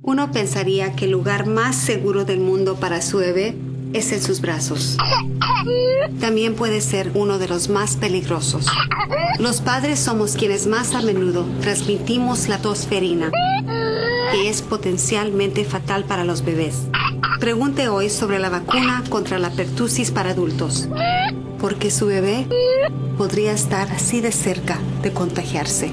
Uno pensaría que el lugar más seguro del mundo para su bebé es en sus brazos. También puede ser uno de los más peligrosos. Los padres somos quienes más a menudo transmitimos la tosferina, que es potencialmente fatal para los bebés. Pregunte hoy sobre la vacuna contra la pertusis para adultos, porque su bebé podría estar así de cerca de contagiarse.